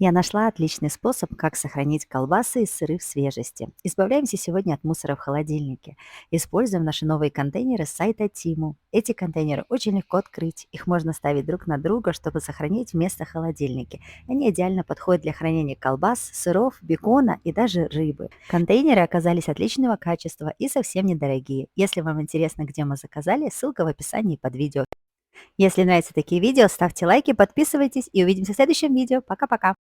Я нашла отличный способ, как сохранить колбасы и сыры в свежести. Избавляемся сегодня от мусора в холодильнике. Используем наши новые контейнеры с сайта Тиму. Эти контейнеры очень легко открыть. Их можно ставить друг на друга, чтобы сохранить место в холодильнике. Они идеально подходят для хранения колбас, сыров, бекона и даже рыбы. Контейнеры оказались отличного качества и совсем недорогие. Если вам интересно, где мы заказали, ссылка в описании под видео. Если нравятся такие видео, ставьте лайки, подписывайтесь и увидимся в следующем видео. Пока-пока!